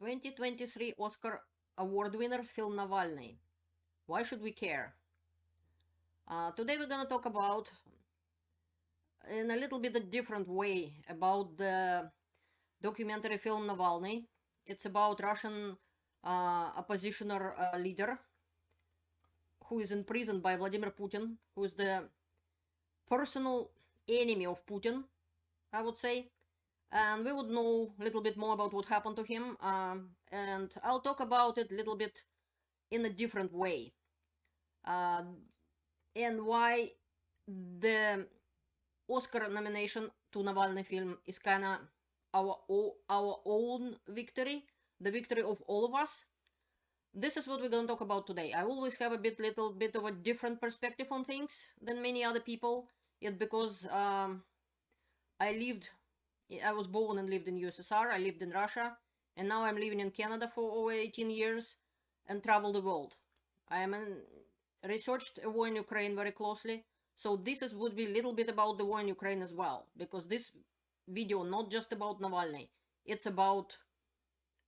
2023 Oscar award winner film Navalny. Why should we care? Today we're gonna talk about, in a little bit a different way, about the documentary film Navalny. It's about Russian oppositioner leader who is imprisoned by Vladimir Putin, who is the personal enemy of Putin, I would say. And we would know a little bit more about what happened to him, and I'll talk about it a little bit in a different way, and why the Oscar nomination to Navalny film is kind of our own victory, the victory of all of us. This is what we're going to talk about today. I always have a little bit of a different perspective on things than many other people. It's because I was born and lived in USSR, I lived in Russia, and now I'm living in Canada for over 18 years and travel the world. I researched a war in Ukraine very closely, so this would be a little bit about the war in Ukraine as well, because this video not just about Navalny, it's about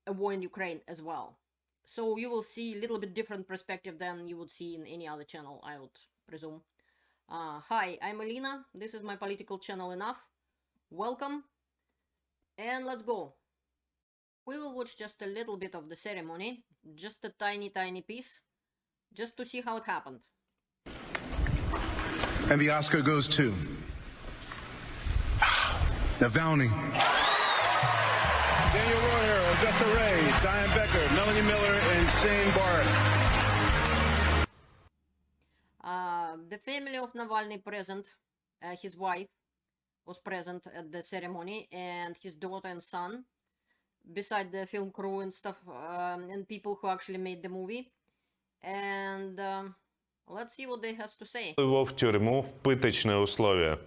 a war in Ukraine as well. So you will see a little bit different perspective than you would see in any other channel, I would presume. Hi, I'm Elena, this is my political channel Enough. Welcome, and let's go. We will watch just a little bit of the ceremony, just a tiny piece, just to see how it happened. And the Oscar goes to Navalny. Daniel Roher, Odessa Ray, Diane Becker, Melanie Miller, and Shane Boris. The family of Navalny present, his wife was present at the ceremony, and his daughter and son, beside the film crew and stuff, and people who actually made the movie. And let's see what they has to say. В тюрьму в пыточные условия.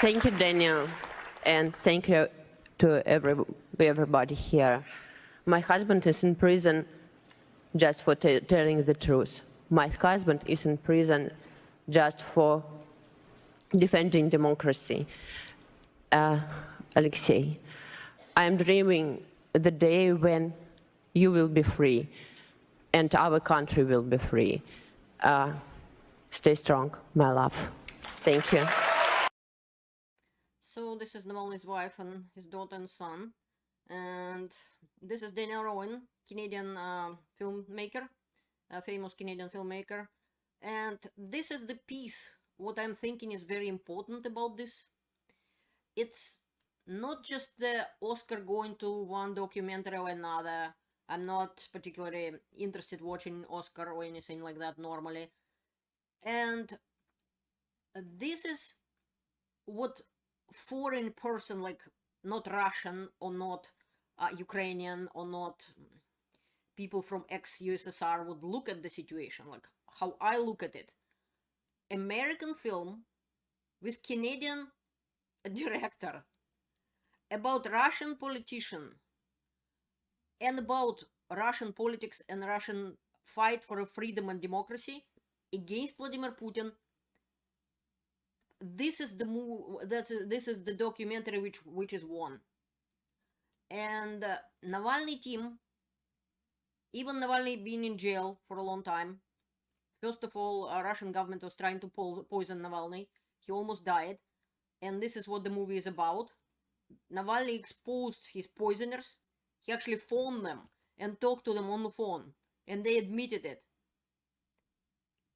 Thank you, Daniel, and thank you to everybody here. My husband is in prison just for telling the truth. My husband is in prison just for defending democracy. Alexey, I am dreaming the day when you will be free and our country will be free. Stay strong, my love. Thank you. So this is Navalny's wife and his daughter and son. And this is Daniel Roher, Canadian filmmaker, a famous Canadian filmmaker. And this is the piece, what I'm thinking is very important about this. It's not just the Oscar going to one documentary or another. I'm not particularly interested watching Oscar or anything like that normally. And this is what foreign person, like not Russian or not Ukrainian or not people from ex-USSR would look at the situation, like how I look at it. American film with Canadian director about Russian politician and about Russian politics and Russian fight for freedom and democracy against Vladimir Putin. This is the this is the documentary which is won. And Navalny team, even Navalny being in jail for a long time. First of all, Russian government was trying to poison Navalny. He almost died. And this is what the movie is about. Navalny exposed his poisoners. He actually phoned them and talked to them on the phone. And they admitted it.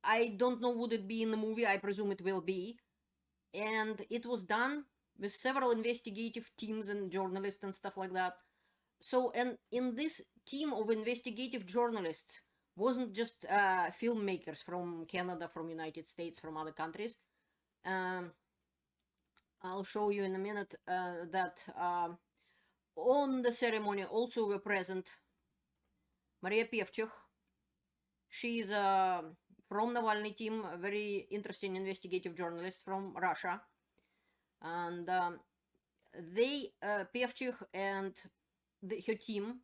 I don't know would it be in the movie. I presume it will be. And it was done with several investigative teams and journalists and stuff like that. So, and in this team of investigative journalists wasn't just filmmakers from Canada, from United States, from other countries. I'll show you in a minute that on the ceremony also were present Maria Pevchikh. She is from Navalny team, a very interesting investigative journalist from Russia. And Pevchikh and her team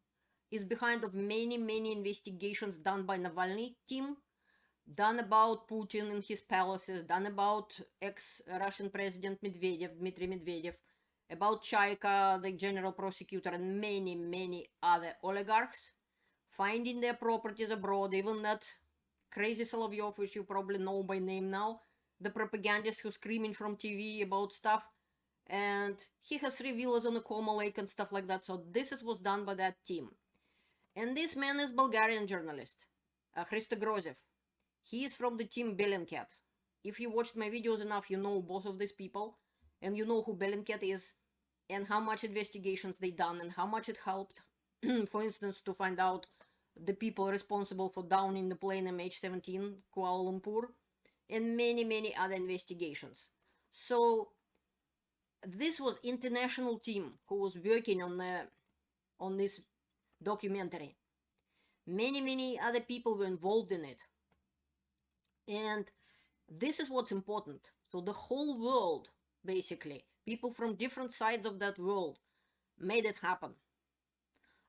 is behind of many investigations done by Navalny team, done about Putin in his palaces, done about ex-Russian President Medvedev, Dmitry Medvedev, about Chaika, the general prosecutor, and many, many other oligarchs finding their properties abroad, even that crazy Solovyov, which you probably know by name now, the propagandist who's screaming from TV about stuff, and he has 3 villas on the Como Lake and stuff like that. So this was done by that team. And this man is Bulgarian journalist, Christo Grozev. He is from the team Bellingcat. If you watched my videos enough, you know both of these people, and you know who Bellingcat is, and how much investigations they done, and how much it helped, for instance, to find out the people responsible for downing the plane MH17 Kuala Lumpur, and many, many other investigations. So this was international team who was working on this documentary. Many, many other people were involved in it. And this is what's important. So the whole world, basically, people from different sides of that world made it happen.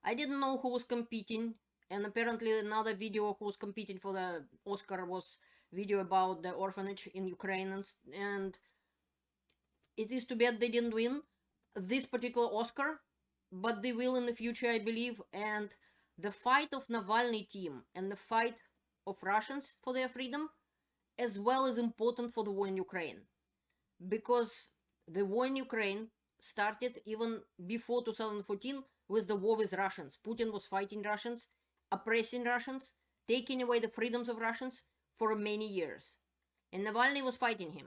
I didn't know who was competing, and apparently another video who was competing for the Oscar was video about the orphanage in Ukraine, and it is too bad they didn't win this particular Oscar, but they will in the future, I believe. And the fight of Navalny team and the fight of Russians for their freedom as well is important for the war in Ukraine, because the war in Ukraine started even before 2014 with the war with Russians. Putin was fighting Russians, oppressing Russians, taking away the freedoms of Russians for many years. And Navalny was fighting him.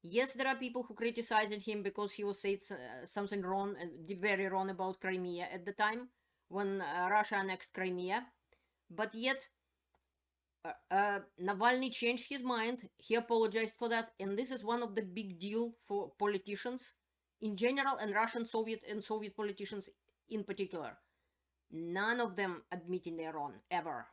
Yes, there are people who criticized him because he was saying something wrong, very wrong about Crimea at the time when Russia annexed Crimea. But yet, Navalny changed his mind. He apologized for that. And this is one of the big deal for politicians in general, and Russian, Soviet, and Soviet politicians in particular. None of them admitting they're wrong, ever.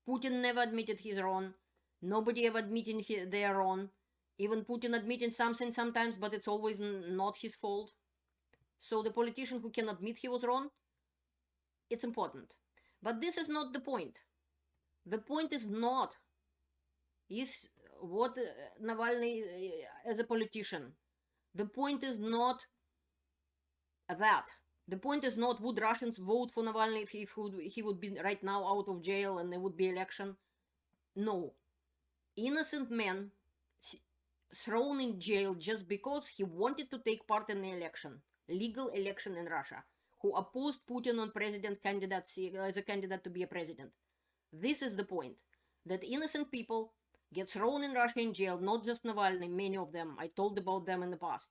Putin never admitted he's wrong. Nobody ever admitting they're wrong. Even Putin admitting something sometimes, but it's always not his fault. So the politician who can admit he was wrong, it's important. But this is not the point. The point is not what Navalny as a politician. The point is not that. The point is not would Russians vote for Navalny if he would be right now out of jail and there would be election. No. Innocent man thrown in jail just because he wanted to take part in the election, legal election in Russia, who opposed Putin on president candidacy as a candidate to be a president. This is the point, that innocent people get thrown in Russia in jail, not just Navalny, many of them. I told about them in the past.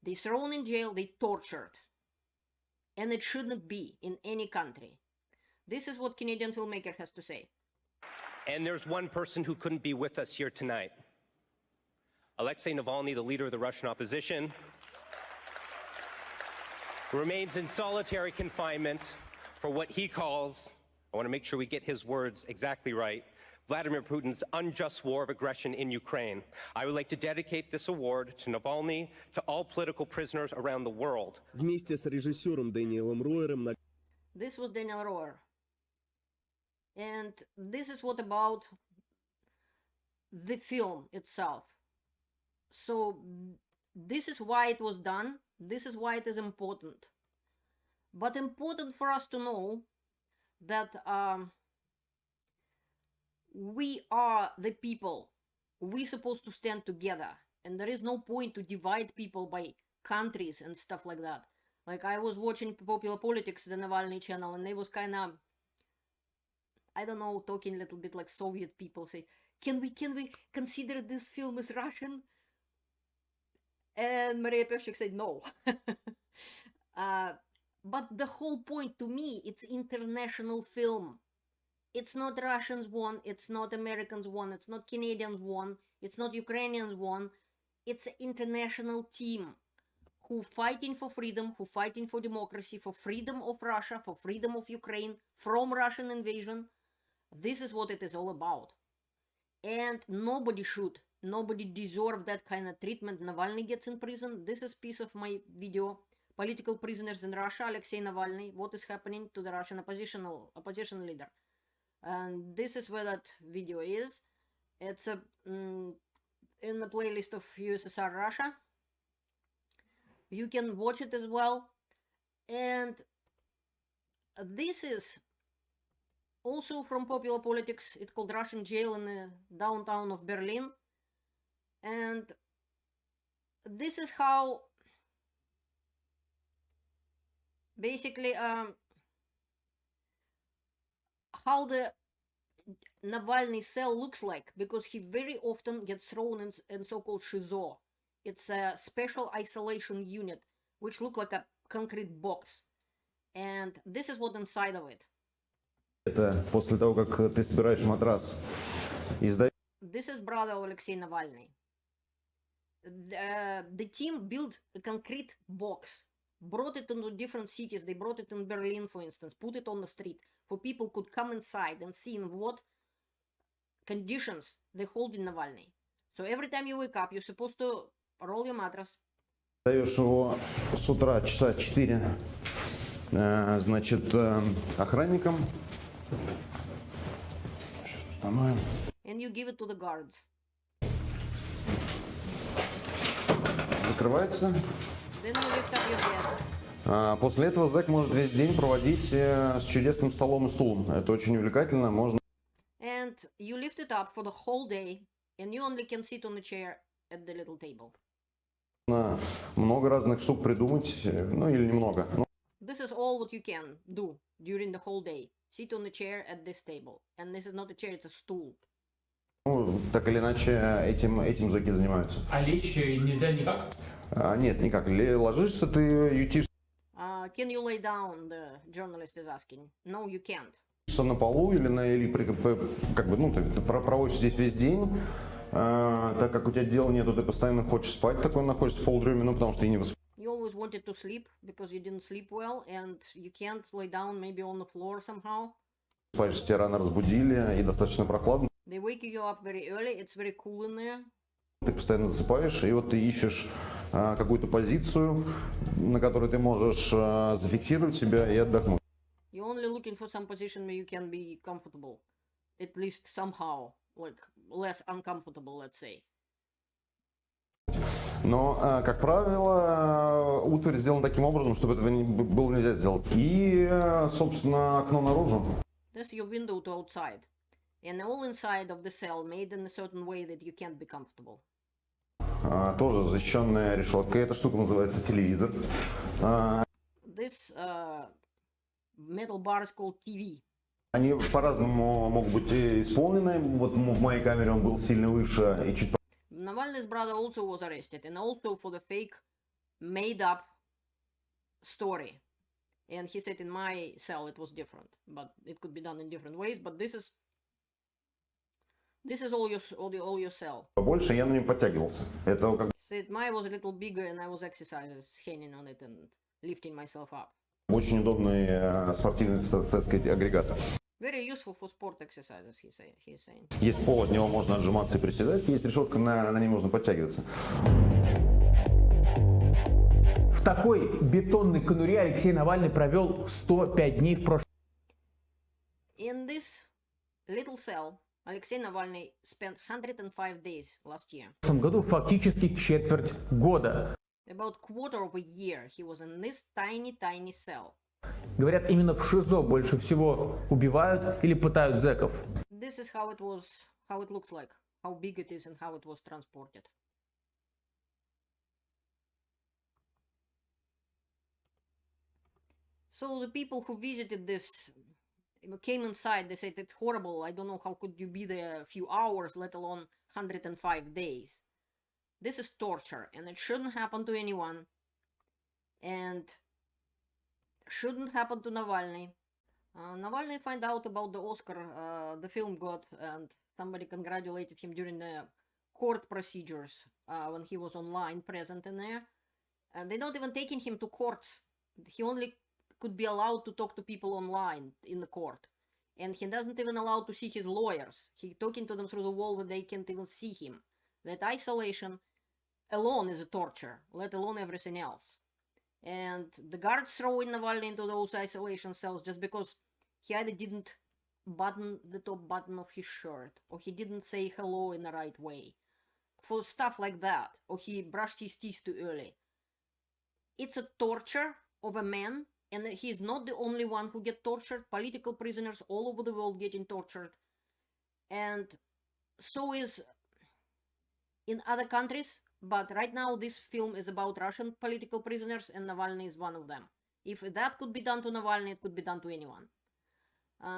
They thrown in jail, they tortured. And it shouldn't be in any country. This is what Canadian filmmaker has to say. And there's one person who couldn't be with us here tonight. Alexey Navalny, the leader of the Russian opposition, remains in solitary confinement for what he calls, I want to make sure we get his words exactly right, Vladimir Putin's unjust war of aggression in Ukraine. I would like to dedicate this award to Navalny, to all political prisoners around the world. Вместе с режиссером Дэниелом Роером. This was Daniel Roher. And this is what about the film itself. So this is why it was done. This is why it is important. But important for us to know that we are the people. We're supposed to stand together. And there is no point to divide people by countries and stuff like that. Like I was watching Popular Politics, the Navalny channel, and they was kind of, I don't know, talking a little bit like Soviet people, say, can we consider this film as Russian? And Maria Pevchikh said no. But the whole point to me, it's international film. It's not Russians won, it's not Americans won, it's not Canadians won, it's not Ukrainians won. It's an international team who fighting for freedom, who fighting for democracy, for freedom of Russia, for freedom of Ukraine, from Russian invasion. This is what it is all about. And nobody deserve that kind of treatment. Navalny gets in prison. This is piece of my video. Political prisoners in Russia, Alexey Navalny, what is happening to the Russian opposition leader. And this is where that video is. It's in the playlist of USSR Russia. You can watch it as well. And this is also from Popular Politics. It's called Russian Jail in the downtown of Berlin. And this is how basically how the Navalny cell looks like, because he very often gets thrown in so-called shizo. It's a special isolation unit, which look like a concrete box. And this is what inside of it. Это после того, как ты собираешь матрас, издаешь. This is brother of Alexey Navalny. The team built a concrete box, brought it into different cities. They brought it in Berlin, for instance, put it on the street, for people could come inside and see in what conditions they hold in Navalny. So every time you wake up, you're supposed to roll your mattress. Даешь его с утра часа 4, значит, охранникам. Сейчас установим. And you give it to the guards. Закрывается. Then you lift up your bed. После этого зэк может весь день проводить с чудесным столом и стулом. Это очень увлекательно. Можно. And you lift it up for the whole day, and you only can sit on the chair at the little table. Много разных штук придумать, ну или немного. This is all what you can do during the whole day. Sit on the chair at this table. And this is not a chair, it's a stool. Ну, так или иначе, этим зэки занимаются. А лечь нельзя никак? Нет, никак. Ложишься, ты ютишься Can you lay down, the journalist is asking. No, you can't. на полу или как бы, ну, ты проводишь здесь весь день. Так как у тебя дела нету, ты постоянно хочешь спать, такой находишься в полудреме, ну, потому что ты не высыпаешься. You always wanted to sleep because you didn't sleep well, and you can't lay down maybe on the floor somehow. Тебя рано разбудили и достаточно прохладно. They wake you up very early, it's very cool in there. Ты постоянно засыпаешь, и вот ты ищешь какую-то позицию, на которой ты можешь зафиксировать себя и отдохнуть. You're only looking for some position where you can be comfortable, at least somehow, like less uncomfortable, let's say. Но, как правило, утварь сделан таким образом, чтобы этого было нельзя сделать. И, собственно, окно наружу. That's your window to outside. And all inside of the cell made in a certain way that you can't be comfortable. Тоже защищенная решеткой. Эта штука называется телевизор. This metal bar is called TV. Они по-разному могут быть исполнены. Вот в моей камере он был сильно выше и чуть. Navalny's brother also was arrested, and also for the fake, made-up story. And he said in my cell it was different, but it could be done in different ways. But this is all your cell. Побольше я на нем подтягивался. Это как. Said mine was a little bigger, and I was exercises, hanging on it and lifting myself up. Очень удобный спортивный, так сказать, агрегат. Very useful for sport exercises, he's saying. Есть пол, от него можно отжиматься и приседать. Есть решетка, на ней можно подтягиваться. В такой бетонной конуре Алексей Навальный провел 105 дней в прошлом. In this little cell, Alexey Navalny spent 105 days last year. В прошлом году фактически четверть года. About quarter of a year he was in this tiny cell. Говорят, именно в ШИЗО больше всего убивают или пытают зэков. This is how it looks like, how big it is and how it was transported. So the people who visited this came inside, they said it's horrible, I don't know how could you be there a few hours, let alone 105 days. This is torture, and it shouldn't happen to anyone. And shouldn't happen to Navalny. Navalny find out about the Oscar the film got, and somebody congratulated him during the court procedures when he was online present in there. And they're not even taking him to courts. He only could be allowed to talk to people online in the court. And he doesn't even allow to see his lawyers. He talking to them through the wall where they can't even see him. That isolation alone is a torture, let alone everything else. And the guards throwing Navalny into those isolation cells just because he either didn't button the top button of his shirt, or he didn't say hello in the right way, for stuff like that, or he brushed his teeth too early. it's a torture of a man, and he's not the only one who get tortured. Political prisoners all over the world getting tortured, and so is in other countries. But right now this film is about Russian political prisoners, and Navalny is one of them. If that could be done to Navalny, it could be done to anyone.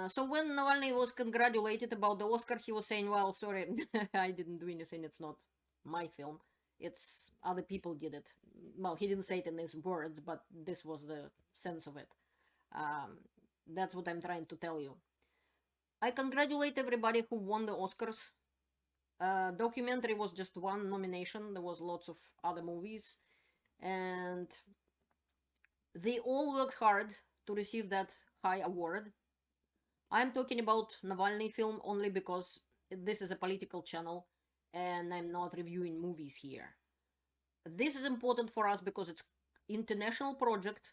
So when Navalny was congratulated about the Oscar, he was saying, well, sorry, I didn't do anything, it's not my film, it's other people did it. Well, he didn't say it in these words, but this was the sense of it. That's what I'm trying to tell you. I congratulate everybody who won the Oscars. Documentary was just one nomination. There was lots of other movies, and they all worked hard to receive that high award. I'm talking about Navalny film only because this is a political channel and I'm not reviewing movies here. This is important for us because it's international project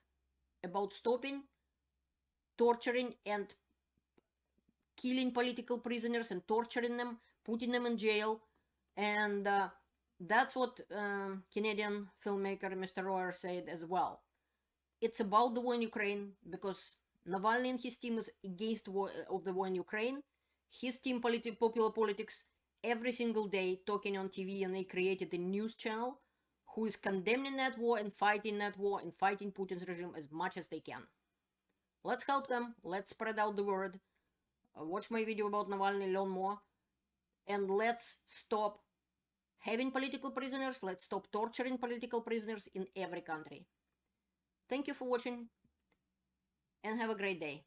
about stopping, torturing, and killing political prisoners and torturing them, putting them in jail. And that's what Canadian filmmaker Mr. Roher said as well. It's about the war in Ukraine because Navalny and his team is against war, of the war in Ukraine. His team, Popular Politics, every single day talking on TV, and they created a news channel who is condemning that war and fighting Putin's regime as much as they can. Let's help them. Let's spread out the word. Watch my video about Navalny, learn more. And let's stop having political prisoners. Let's stop torturing political prisoners in every country. Thank you for watching and have a great day.